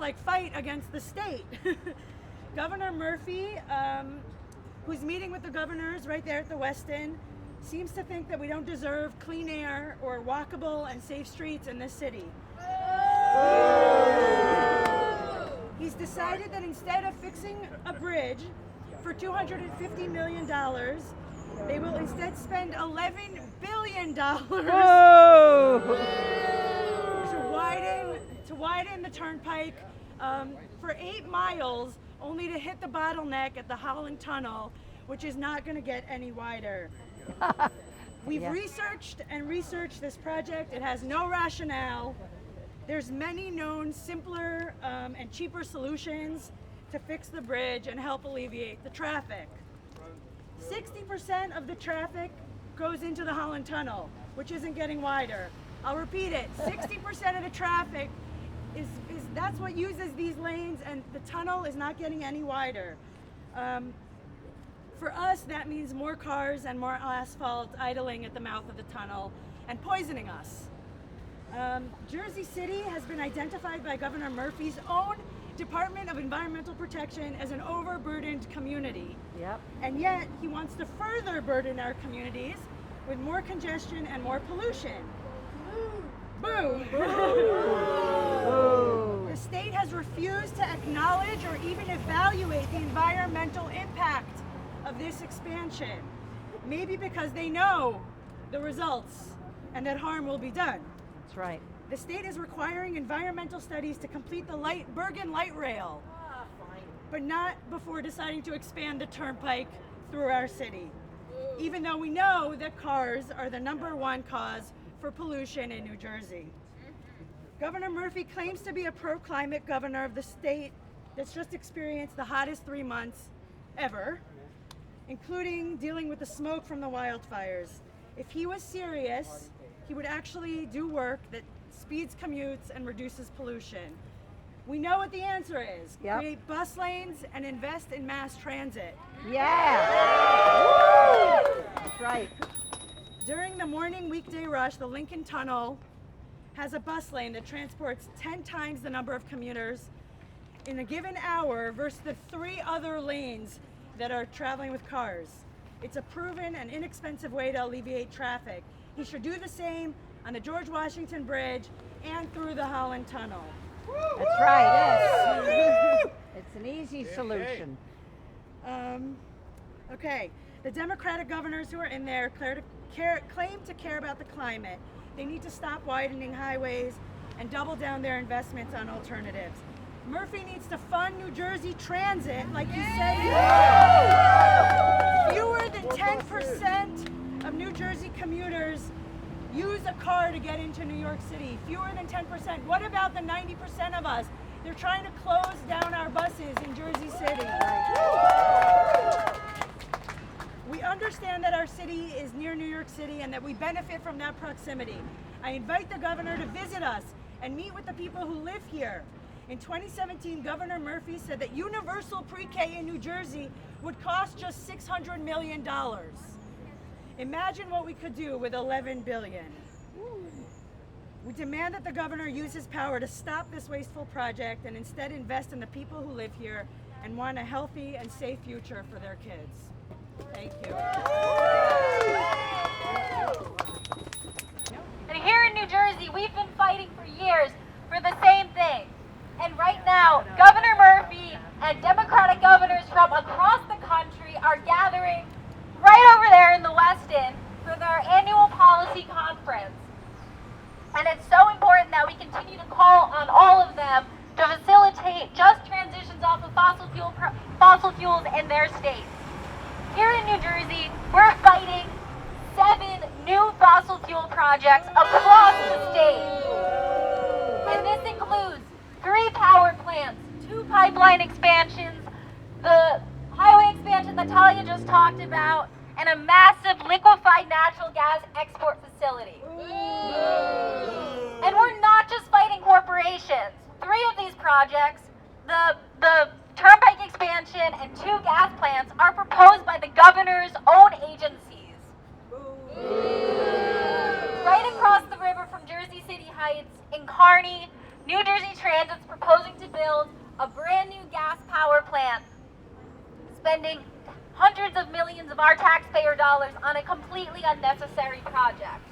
like fight against the state. Governor Murphy, who's meeting with the governors right there at the Westin, seems to think that we don't deserve clean air or walkable and safe streets in this city. He's decided that instead of fixing a bridge for $250 million, they will instead spend $11 billion to widen the turnpike for 8 miles, only to hit the bottleneck at the Holland Tunnel, which is not going to get any wider. We've researched this project. It has no rationale. There's many known simpler and cheaper solutions to fix the bridge and help alleviate the traffic. 60% of the traffic goes into the Holland Tunnel, which isn't getting wider. I'll repeat it, 60% of the traffic is that's what uses these lanes, and the tunnel is not getting any wider. For us, that means more cars and more asphalt idling at the mouth of the tunnel and poisoning us. Jersey City has been identified by Governor Murphy's own Department of Environmental Protection as an overburdened community. Yep. And yet he wants to further burden our communities with more congestion and more pollution. Boo! Boo! The state has refused to acknowledge or even evaluate the environmental impact of this expansion. Maybe because they know the results and that harm will be done. That's right. The state is requiring environmental studies to complete the Bergen Light Rail, but not before deciding to expand the turnpike through our city, even though we know that cars are the #1 cause for pollution in New Jersey. Governor Murphy claims to be a pro-climate governor of the state that's just experienced the hottest 3 months ever, including dealing with the smoke from the wildfires. If he was serious, he would actually do work that speeds commutes and reduces pollution. We know what the answer is. Yep. Create bus lanes and invest in mass transit. Yeah. That's right. During the morning weekday rush, the Lincoln Tunnel has a bus lane that transports 10 times the number of commuters in a given hour versus the 3 other lanes that are traveling with cars. It's a proven and inexpensive way to alleviate traffic. He should do the same on the George Washington Bridge and through the Holland Tunnel. That's right, yes. It's an easy solution. Okay, the Democratic governors who are in there claim to care about the climate. They need to stop widening highways and double down their investments on alternatives. Murphy needs to fund New Jersey transit like he said he would. Fewer than 10% of New Jersey commuters use a car to get into New York City. Fewer than 10%. What about the 90% of us? They're trying to close down our buses in Jersey City. We understand that our city is near New York City and that we benefit from that proximity. I invite the governor to visit us and meet with the people who live here. In 2017, Governor Murphy said that universal pre-K in New Jersey would cost just $600 million. Imagine what we could do with $11 billion. We demand that the governor use his power to stop this wasteful project and instead invest in the people who live here and want a healthy and safe future for their kids. Thank you. And here in New Jersey, we've been fighting for years for the same thing. And right now, Governor Murphy and Democratic governors from across the country are gathering right over there in the Westin for their annual policy conference. And it's so important that we continue to call on all of them to facilitate just transitions off of fossil fuels in their states. Here in New Jersey, we're fighting 7 new fossil fuel projects across the state. And this includes 3 power plants, 2 pipeline expansions, the highway expansion that Talia just talked about, and a massive liquefied natural gas export facility. And we're not just fighting corporations. 3 of these projects, the Turnpike expansion and 2 gas plants, are proposed by the governor's own agencies. Right across the river from Jersey City Heights, in Kearney, New Jersey Transit's proposing to build a brand new gas power plant, spending hundreds of millions of our taxpayer dollars on a completely unnecessary project.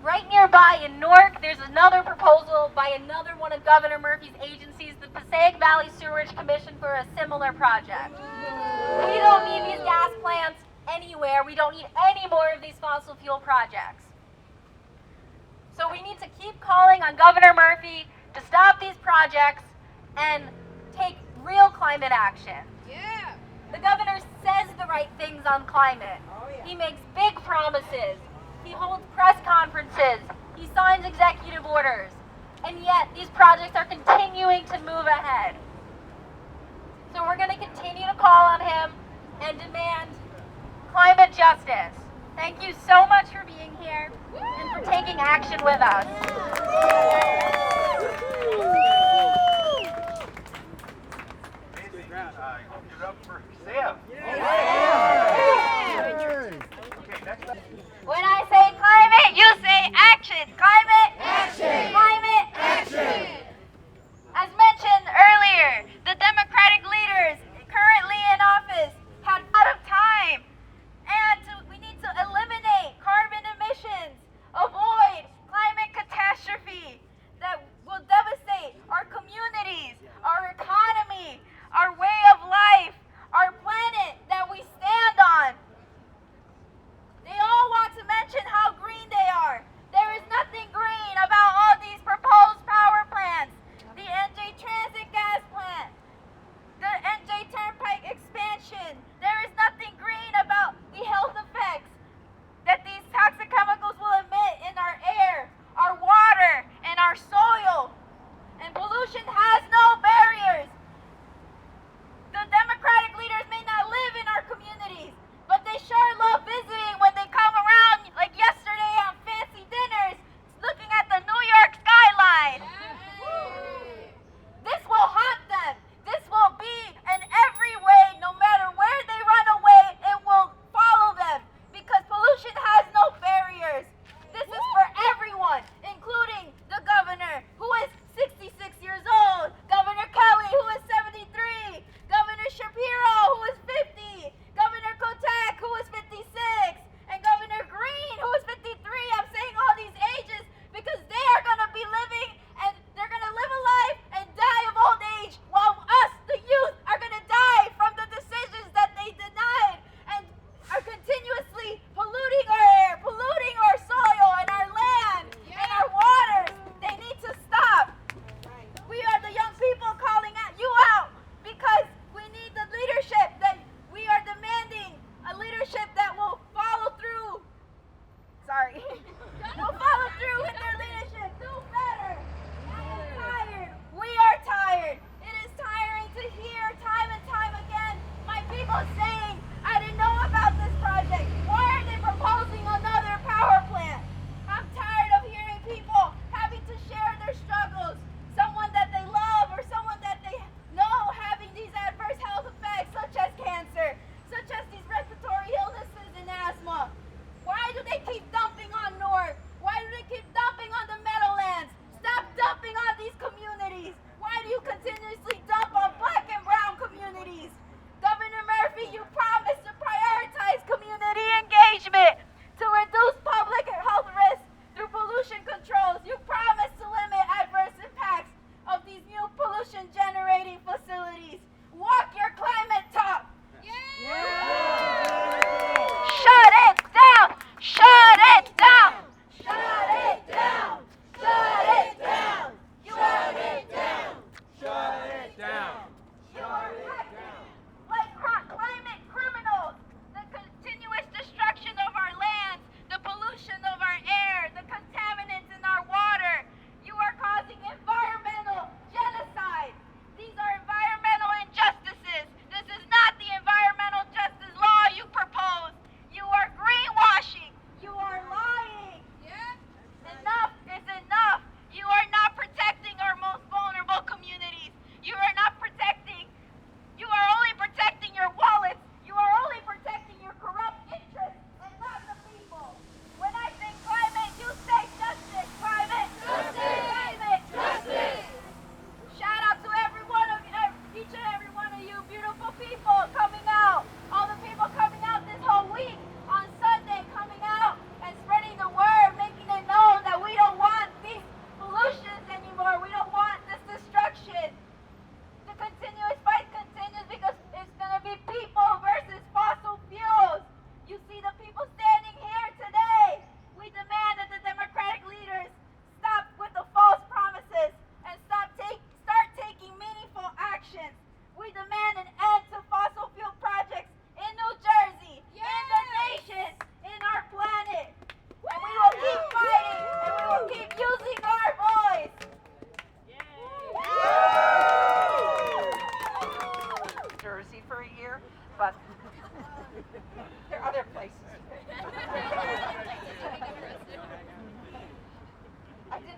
Right nearby in Newark, there's another proposal by another one of Governor Murphy's agencies, the Passaic Valley Sewerage Commission, for a similar project. We don't need these gas plants anywhere. We don't need any more of these fossil fuel projects. So we need to keep calling on Governor Murphy to stop these projects and take real climate action. Yeah. The governor says the right things on climate. He makes big promises. He holds press conferences. He signs executive orders. And yet these projects are continuing to move ahead. So we're going to continue to call on him and demand climate justice. Thank you so much for being here and for taking action with us. Give it up for Sam. Okay, next up. When I say climate, you say action. Climate, action. Climate, action. As mentioned earlier, the Democratic leaders currently in office had a lot of time, and we need to eliminate carbon emissions, avoid climate catastrophe that will devastate our communities, our economy, our way of life, our planet.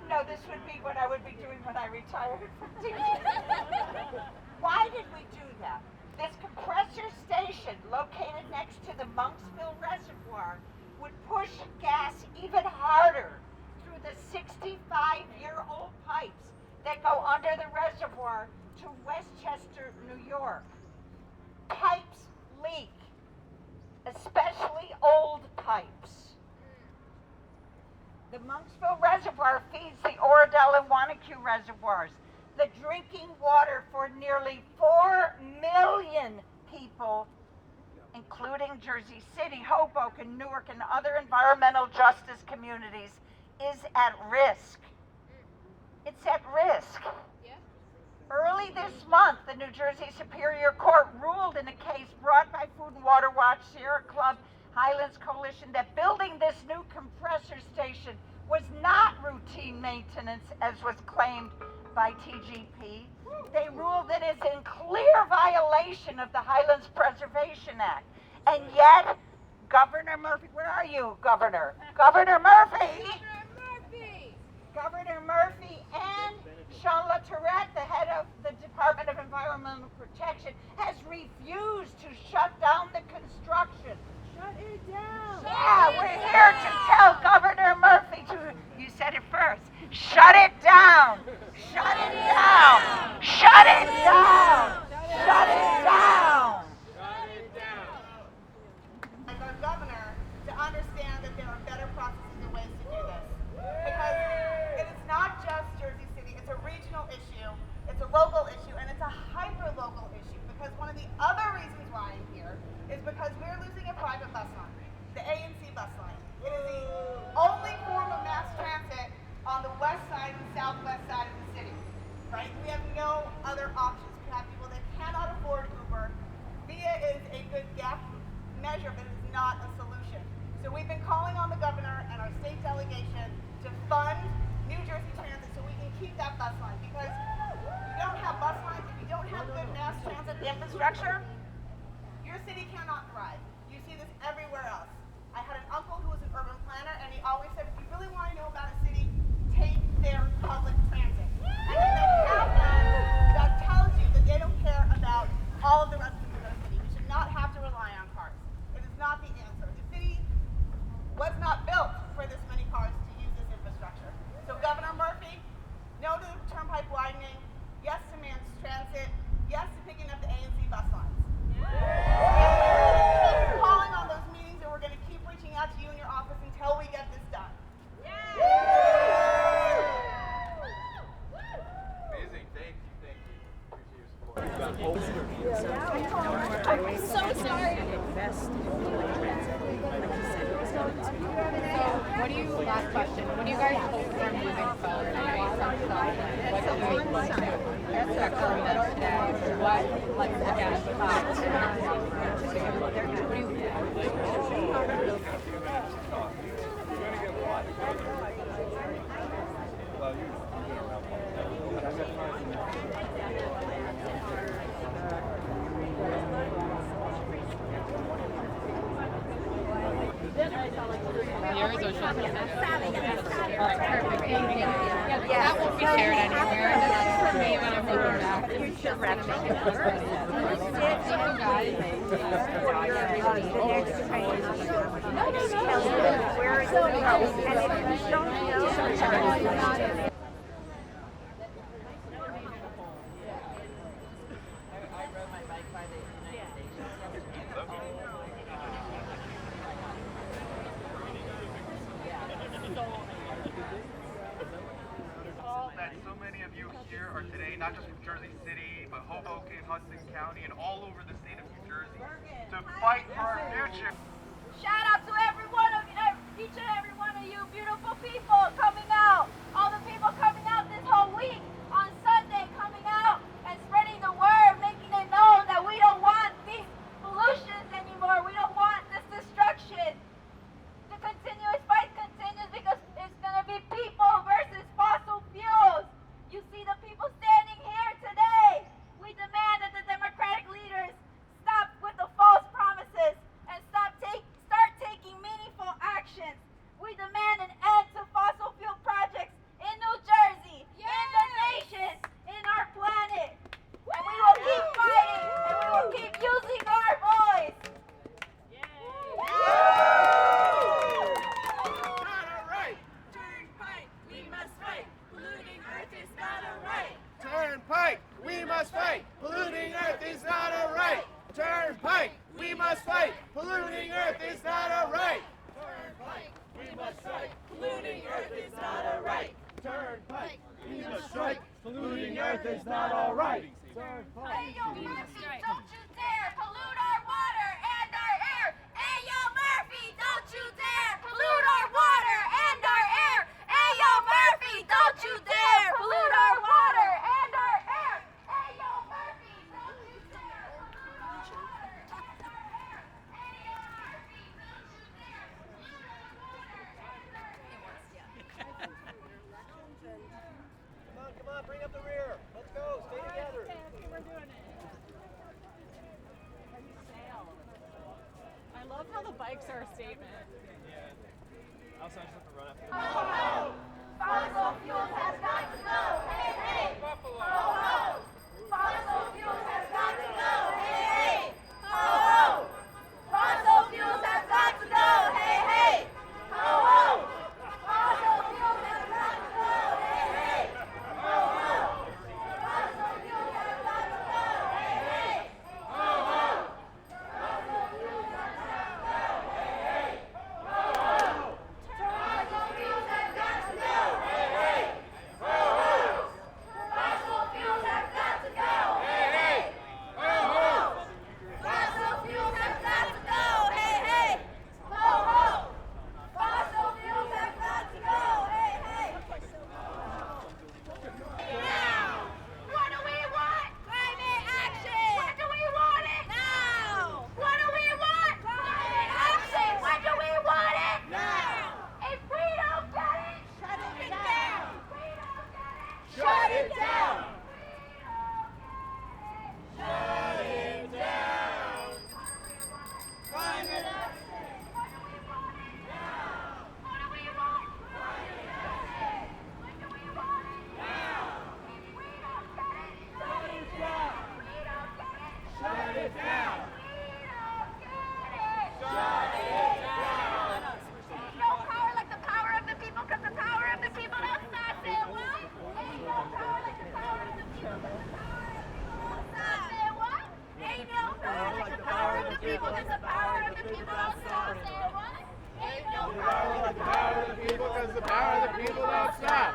know this would be what I would be doing when I retired from TV. Why did we do that? This compressor station located next to the Monksville Reservoir would push gas even harder through the 65-year-old pipes that go under the reservoir to Westchester, New York. Pipes leak, especially old pipes. The Monksville Reservoir feeds the Oradell and Wanacue reservoirs, the drinking water for nearly 4 million people, including Jersey City, Hoboken, Newark, and other environmental justice communities, is at risk. It's at risk. Early this month, the New Jersey Superior Court ruled in a case brought by Food and Water Watch, Sierra Club, Highlands Coalition that building this new compressor station was not routine maintenance as was claimed by TGP. They ruled that it's in clear violation of the Highlands Preservation Act. And yet, Governor Murphy, where are you, Governor? Governor Murphy! Governor Murphy and Sean LaTourette, the head of the Department of Environmental Protection, has refused to shut down the construction. Shut it down. Yeah, we're here to tell Governor Murphy to, you said it first, shut it down. Shut it down. Shut it down. Shut it down. Like our governor to understand that there are better processes and ways to do this. Because it is not just Jersey City, it's a regional issue, it's a local issue, and it's a hyper-local issue. Because one of the other reasons why I'm here is because we're losing a private bus line, the A&C bus line. It is the only form of mass transit on the west side and southwest side of the city, right? We have no other options. We have people that cannot afford Uber. VIA is a good gap measure, but it's not a solution. So we've been calling on the governor and our state delegation to fund New Jersey Transit so we can keep that bus line. Because if you don't have bus lines, if you don't have good mass transit infrastructure, your city cannot thrive. You see this everywhere else. I had an uncle who was an urban planner, and he always said, if you really want to know about a city, take their public transit. And if they have that tells you that they don't care about all of the rest of the city. We should not have to rely on cars. It is not the answer. The city was not built for this many cars to use this infrastructure. So Governor Murphy, no to the turnpike widening, yes to mass transit, yes to picking up the A&C bus lines. We're calling on those meetings, and we're going to keep reaching out to you in your office until we get this done. Amazing. Thank you. Appreciate your support. I'm so sorry. What do you, last question, what do you guys hope for moving forward away from Sunday? What do you want to do? What, like, yours or Sean? All right, perfect. Thank you. Yeah, that won't be shared anywhere. That's just for me when I'm moving back. Where is it? And if you don't know, That so many of you here are today, not just from Jersey City, but Hoboken, Hudson County, and all over the state of New Jersey, to fight for our future. Shout out to each and every one of you beautiful people coming out. All the people coming out this whole week on Sunday, coming out and spreading the word, making it known that we don't want these pollutions anymore. We don't want this destruction. The continuous fight continues because it's going to be people versus fossil fuels. You see the people standing here today. We demand that the Democratic leaders stop with the false promises and start taking meaningful actions. We demand an end to fossil must fight. Polluting Earth is not a right. Turnpike, we must fight. Polluting Earth is not a right. Turnpike, we must fight. Polluting Earth is not a right. Turnpike, we must strike. Polluting Earth is not all right. Turnpike. Hey, yo, Murphy, don't you dare pollute our water and our air. Hey, yo, Murphy, don't you dare pollute our water and our air. Hey, yo, Murphy, don't you dare pollute our water and our air. Hey, yo, Murphy, don't you dare pollute our water and our air. Hey, yo, Murphy, don't you dare pollute our water and our air. Come on, bring up the rear. Let's go. Stay together. We're doing it. I love how the bikes are a statement. Yeah. Also, I just have to run after. Ho, ho! Fossil fuels has got to go! Hey, hey! Buffalo. Ho, ho! Fossil fuels has got to go! Hey, hey! Ho, ho! Fossil fuels has got to go! Hey, hey! Ho, ho! Fossil fuels has got to go! Hey, hey! Ho, ho! Fossil fuels has got to go! Hey, hey! Ho, ho! Fossil fuels has got to go! Hey, hey! Ho, ho! Fossil fuels have got to go! Hey, hey! Ho, ho! Fossil fuels have got to go! Hey, hey! Ho, ho! Fossil fuels have got to go! Hey, hey! Ho, ho! Fossil fuels have got to go! Hey, hey! Now! What do we want? Climate action! When do we want it? Now! What do we want? Climate action! When do we want it? Now! If we don't get it, shut it down! If we don't get it, shut it down! Shut it down. Climate action! When do we want it? Now! What do we want? Climate action! When do we want it? Now! If we don't get it, shut it down! If we don't get it, Shut it down. if we don't get it, Shut it down. Ain't no power like the power of the people, 'cause the power of the people don't stop. Say what? Ain't no power like the power of the people, 'cause the power of the people don't stop. Say what? Ain't no power like the power of the people, 'cause the power of the people don't stop. Say what? Ain't no power like the power of the people, 'cause the power of the people don't stop.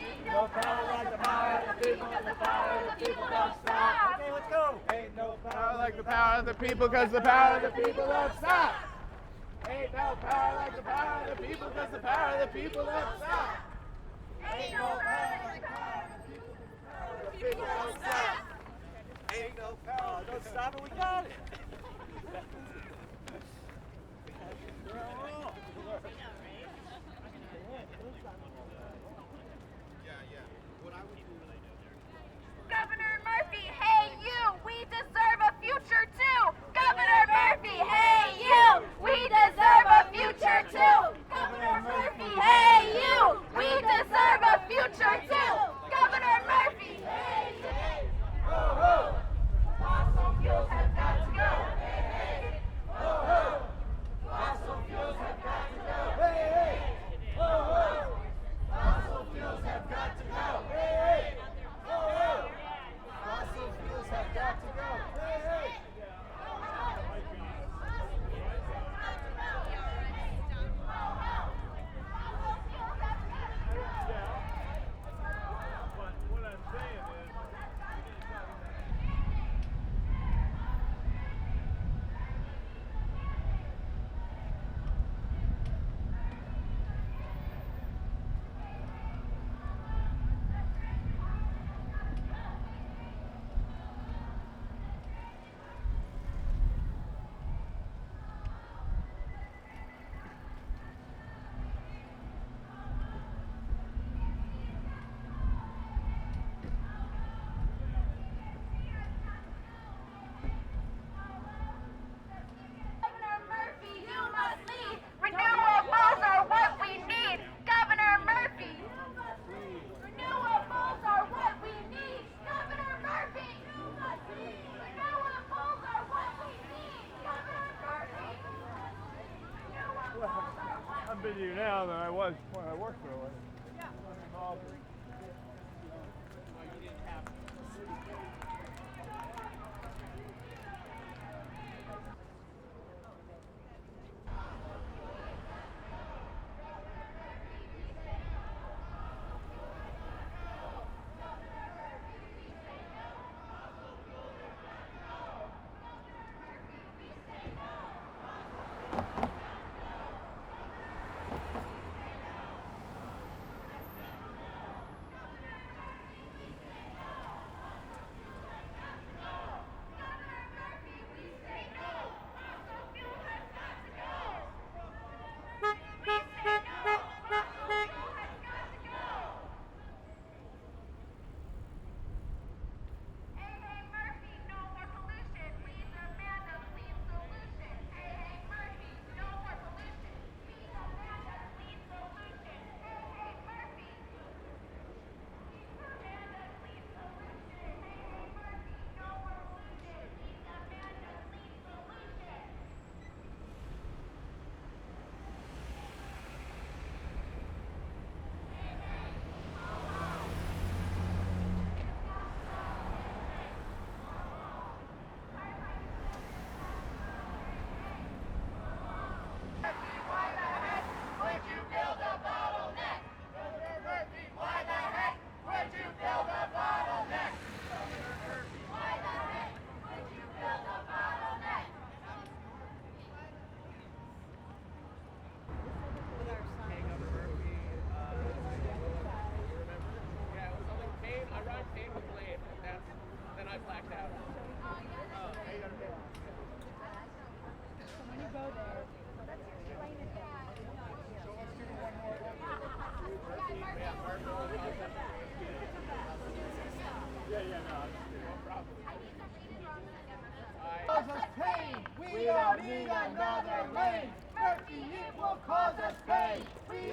Ain't no power like the power of the people, 'cause the power of the people don't stop. Okay, let's go. Ain't no power like the power of the people, 'cause the power of the people don't stop. Ain't no power like the power of the people, 'cause the power of the people don't stop. Ain't no power like the power of the people, 'cause the power of the people don't stop. Ain't no power. Don't stop it. We got it. Governor Murphy, hey you, we deserve a future too. Governor Murphy, hey you, we deserve a future too. Governor Murphy, hey you, we deserve a future too. Governor Murphy, hey you. Ho, ho. Fossil fuels have got to go. Hey, hey. Ho, ho. Fossil fuels have got to go. Hey, hey. Ho, ho. Fossil fuels have got to go. Hey, hey. Ho, ho. Fossil fuels have got to go. Hey, hey. What I'm saying is, Governor Murphy, you must lead. Renewables are what we need. Governor Murphy. Renewables are what we need. Governor Murphy. You must lead. Renewables are what we need. Governor Murphy. Renewables are what I'm busier now than I was when I worked for a living. Yeah.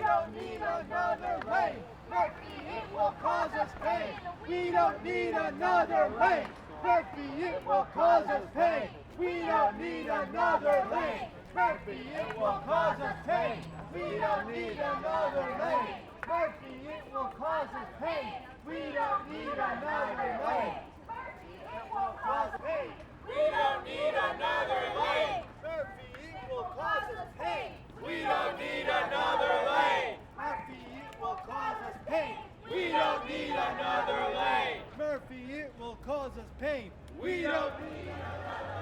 don't need another lane. Murphy, it will cause us pain. We don't need another lane. Murphy, it will cause us pain. We don't need another lane. Murphy, it will cause us pain. We don't need another lane. Murphy, it will cause us pain. We don't need another lane. Murphy, it will cause us pain. We don't need another lane. Murphy, it will cause us pain. We don't need another lane. Murphy, it will cause us pain. We don't need another lane. Murphy, it will cause us pain. We don't need another lane.